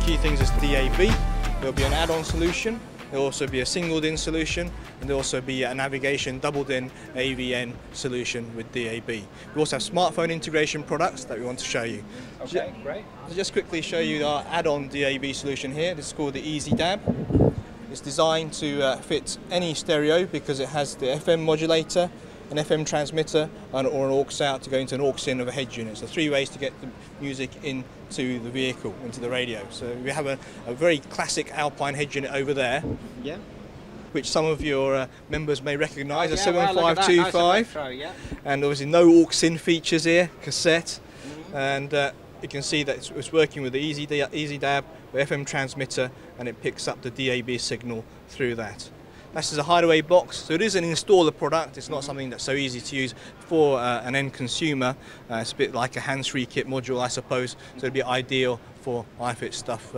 key things is DAB. There'll be an add-on solution. There'll also be a single DIN solution, and there'll also be a navigation double DIN AVN solution with DAB. We also have smartphone integration products that we want to show you. Okay, great. So just quickly show you our add-on DAB solution here. This is called the ezi-dab. It's designed to fit any stereo because it has the FM modulator, an FM transmitter, or an aux out to go into an aux in of a head unit. So 3 ways to get the music into the vehicle, into the radio. So we have a very classic Alpine head unit over there, which some of your members may recognise, a 7525. Nice and obviously no aux in features here, cassette, and you can see that it's working with the ezi-dab, the FM transmitter, and it picks up the DAB signal through that. This is a hideaway box, so it is an installer product. It's not something that's so easy to use for an end consumer. It's a bit like a hands-free kit module, I suppose, so it'd be ideal for iFit stuff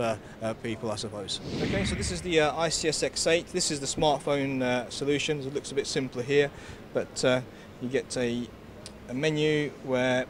people, I suppose. Okay, so this is the ICS X8. This is the smartphone solution. It looks a bit simpler here, but you get a menu where,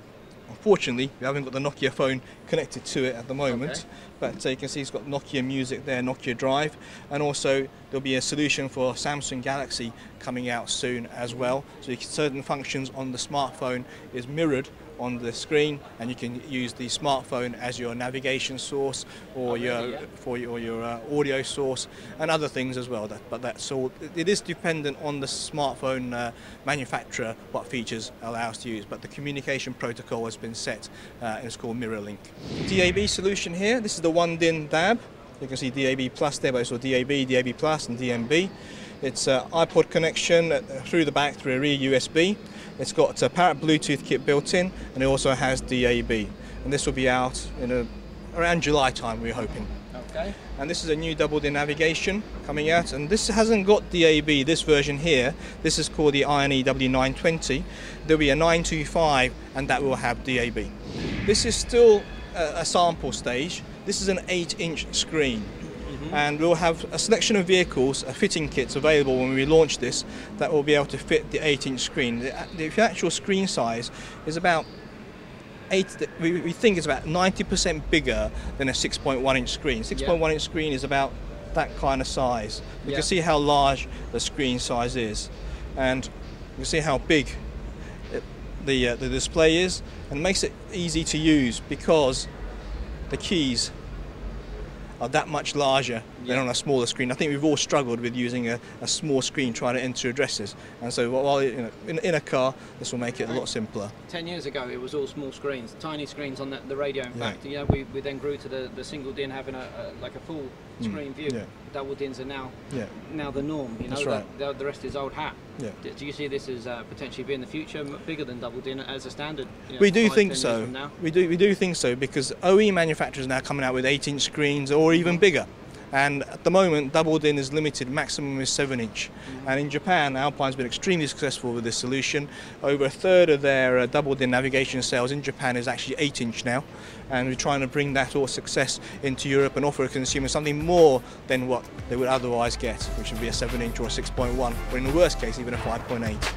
unfortunately, we haven't got the Nokia phone connected to it at the moment, but you can see it's got Nokia Music there, Nokia Drive, and also there'll be a solution for Samsung Galaxy coming out soon as well. So certain functions on the smartphone is mirrored on the screen, and you can use the smartphone as your navigation source or your audio source and other things as well. But that's all. It is dependent on the smartphone manufacturer what features allows to use. But the communication protocol has been set, and it's called MirrorLink. DAB solution here. This is the 1 DIN DAB. You can see DAB Plus there, but it's DAB, DAB Plus, and DMB. It's iPod connection through the back through a rear USB. It's got a Parrot Bluetooth kit built in, and it also has DAB. And this will be out in around July time, we're hoping. Okay. And this is a new double DIN navigation coming out, and this hasn't got DAB, this version here. This is called the INE W920. There'll be a 925, and that will have DAB. This is still a sample stage. This is an 8-inch screen. And we'll have a selection of vehicles, fitting kits available when we launch this that will be able to fit the 8-inch screen. The actual screen size is about we think it's about 90% bigger than a 6.1-inch screen. 6.1-inch screen is about that kind of size. You can see how large the screen size is, and you can see how big the display is, and it makes it easy to use because the keys are that much larger than on a smaller screen. I think we've all struggled with using a small screen trying to enter addresses, and so while in a car, this will make it a lot simpler. 10 years ago, it was all small screens, tiny screens on the radio. In fact, we then grew to the single DIN having like a full screen view. Double DINs are now the norm. That's right. The rest is old hat. Do you see this as potentially being the future bigger than double DIN as a standard? We do think so. We do think so, because OE manufacturers are now coming out with 8-inch screens or even bigger. And at the moment, double DIN is limited, maximum is 7-inch. And in Japan, Alpine's been extremely successful with this solution. Over a third of their double DIN navigation sales in Japan is actually 8-inch now. And we're trying to bring that all success into Europe and offer a consumer something more than what they would otherwise get, which would be a 7-inch or a 6.1, or in the worst case, even a 5.8.